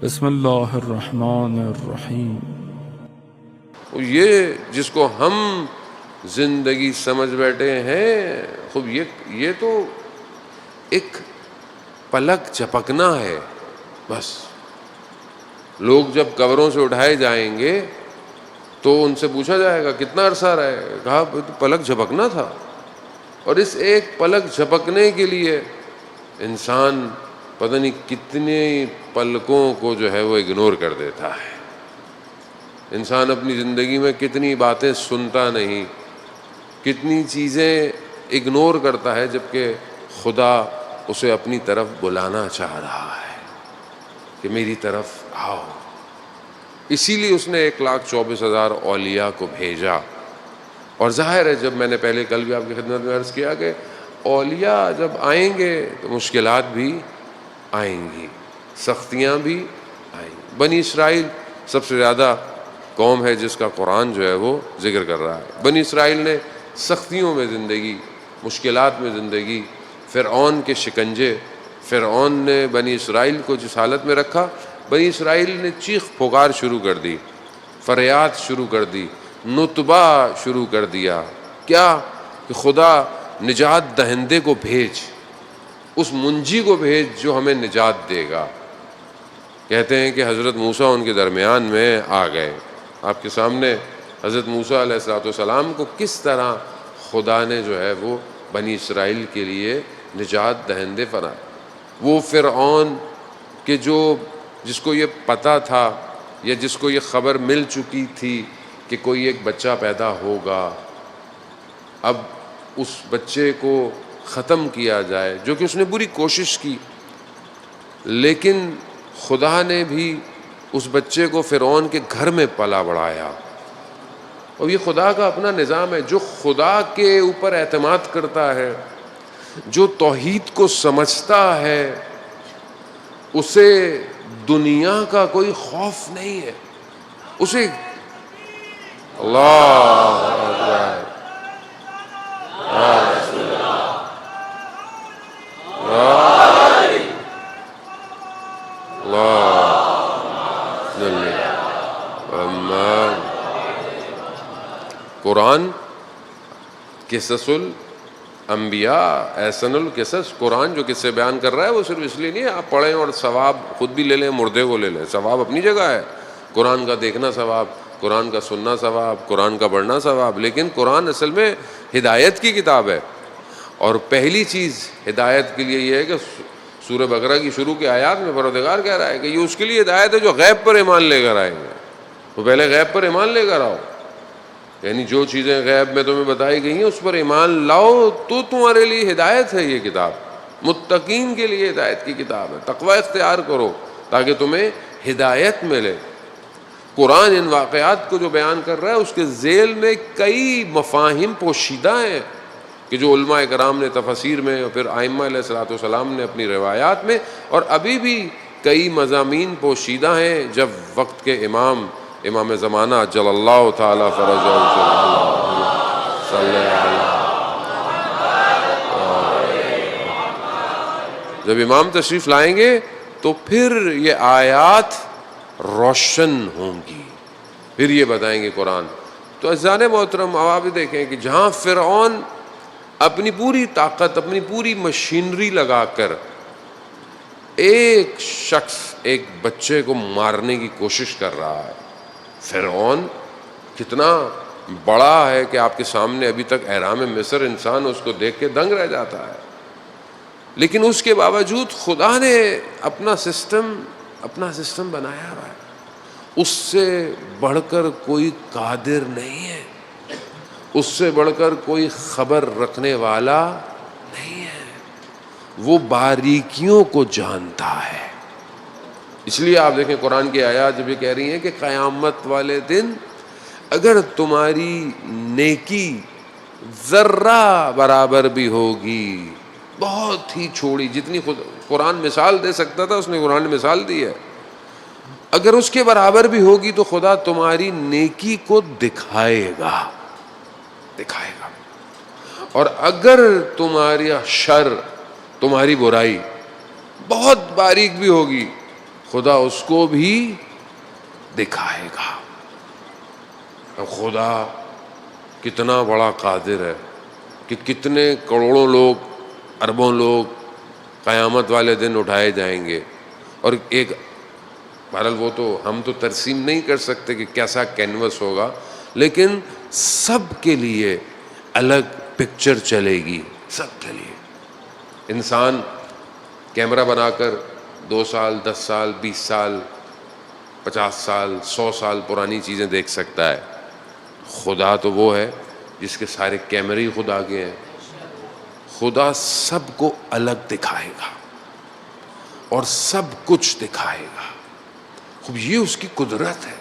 بسم اللہ الرحمن الرحیم۔ یہ جس کو ہم زندگی سمجھ بیٹھے ہیں، خوب یہ تو ایک پلک جھپکنا ہے بس۔ لوگ جب قبروں سے اٹھائے جائیں گے تو ان سے پوچھا جائے گا کتنا عرصہ رہے، کہا پلک جھپکنا تھا۔ اور اس ایک پلک جھپکنے کے لیے انسان پتہ نہیں کتنے پلکوں کو جو ہے وہ اگنور کر دیتا ہے۔ انسان اپنی زندگی میں کتنی باتیں سنتا نہیں، کتنی چیزیں اگنور کرتا ہے، جبکہ خدا اسے اپنی طرف بلانا چاہ رہا ہے کہ میری طرف آؤ۔ اسی لیے اس نے 1,24,000 اولیاء کو بھیجا۔ اور ظاہر ہے، جب میں نے پہلے کل بھی آپ کی خدمت میں عرض کیا کہ اولیاء جب آئیں گے تو مشکلات بھی آئیں گی، سختیاں بھی آئیں گی۔ بنی اسرائیل سب سے زیادہ قوم ہے جس کا قرآن جو ہے وہ ذکر کر رہا ہے۔ بنی اسرائیل نے سختیوں میں زندگی، مشکلات میں زندگی، فرعون کے شکنجے، فرعون نے بنی اسرائیل کو جس حالت میں رکھا، بنی اسرائیل نے چیخ پکار شروع کر دی، فریاد شروع کر دی، نتبہ شروع کر دیا۔ کیا کہ خدا نجات دہندے کو بھیج، اس منجی کو بھیج جو ہمیں نجات دے گا۔ کہتے ہیں کہ حضرت موسیٰ ان کے درمیان میں آ گئے۔ آپ کے سامنے حضرت موسیٰ علیہ السلام کو کس طرح خدا نے جو ہے وہ بنی اسرائیل کے لیے نجات دہندے بنائے۔ وہ فرعون کہ جس کو یہ پتہ تھا یا جس کو یہ خبر مل چکی تھی کہ کوئی ایک بچہ پیدا ہوگا، اب اس بچے کو ختم کیا جائے، جو کہ اس نے پوری کوشش کی، لیکن خدا نے بھی اس بچے کو فرعون کے گھر میں پلا بڑھایا۔ اور یہ خدا کا اپنا نظام ہے۔ جو خدا کے اوپر اعتماد کرتا ہے، جو توحید کو سمجھتا ہے، اسے دنیا کا کوئی خوف نہیں ہے۔ اسے اللہ اکبر، قرآن قصص الانبیاء احسن القصص، قرآن جو قصے بیان کر رہا ہے وہ صرف اس لیے نہیں ہے آپ پڑھیں اور ثواب خود بھی لے لیں، مردے کو لے لیں، ثواب اپنی جگہ ہے۔ قرآن کا دیکھنا ثواب، قرآن کا سننا ثواب، قرآن کا پڑھنا ثواب، لیکن قرآن اصل میں ہدایت کی کتاب ہے۔ اور پہلی چیز ہدایت کے لیے یہ ہے کہ سورہ بقرہ کی شروع کے آیات میں پروردگار کہہ رہا ہے کہ یہ اس کے لیے ہدایت ہے جو غیب پر ایمان لے کر آئیں گے۔ تو پہلے غیب پر ایمان لے کر آؤ، یعنی جو چیزیں غیب میں تمہیں بتائی گئی ہیں اس پر ایمان لاؤ، تو تمہارے لیے ہدایت ہے۔ یہ کتاب متقین کے لیے ہدایت کی کتاب ہے۔ تقوی اختیار کرو تاکہ تمہیں ہدایت ملے۔ قرآن ان واقعات کو جو بیان کر رہا ہے اس کے ذیل میں کئی مفاہیم پوشیدہ ہیں کہ جو علماء کرام نے تفاسیر میں اور پھر ائمہ علیہ السلام نے اپنی روایات میں، اور ابھی بھی کئی مضامین پوشیدہ ہیں۔ جب وقت کے امام زمانہ جل اللہ تعالی فرجہ جب امام تشریف لائیں گے تو پھر یہ آیات روشن ہوں گی، پھر یہ بتائیں گے قرآن۔ تو عزیزان محترم، اب آپ دیکھیں کہ جہاں فرعون اپنی پوری طاقت، اپنی پوری مشینری لگا کر ایک شخص، ایک بچے کو مارنے کی کوشش کر رہا ہے۔ فرعون کتنا بڑا ہے کہ آپ کے سامنے ابھی تک احرام مصر انسان اس کو دیکھ کے دنگ رہ جاتا ہے، لیکن اس کے باوجود خدا نے اپنا سسٹم بنایا ہوا ہے۔ اس سے بڑھ کر کوئی قادر نہیں ہے، اس سے بڑھ کر کوئی خبر رکھنے والا نہیں ہے، وہ باریکیوں کو جانتا ہے۔ اس لیے آپ دیکھیں قرآن کی آیات جب یہ کہہ رہی ہیں کہ قیامت والے دن اگر تمہاری نیکی ذرہ برابر بھی ہوگی، بہت ہی چھوڑی، جتنی قرآن مثال دے سکتا تھا اس نے قرآن مثال دی ہے، اگر اس کے برابر بھی ہوگی تو خدا تمہاری نیکی کو دکھائے گا۔ اور اگر تمہاری شر، تمہاری برائی بہت باریک بھی ہوگی، خدا اس کو بھی دکھائے گا. اب خدا کتنا بڑا قادر ہے کہ کتنے کروڑوں لوگ، اربوں لوگ قیامت والے دن اٹھائے جائیں گے. اور ایک بہرحال وہ تو ہم تو ترسیم نہیں کر سکتے کہ کیسا کینوس ہوگا، لیکن سب کے لیے الگ پکچر چلے گی، سب کے لیے. انسان کیمرہ بنا کر 2 سال 10 سال 20 سال 50 سال 100 سال پرانی چیزیں دیکھ سکتا ہے. خدا تو وہ ہے جس کے سارے کیمرے ہی خدا کے ہیں. خدا سب کو الگ دکھائے گا اور سب کچھ دکھائے گا. خوب یہ اس کی قدرت ہے.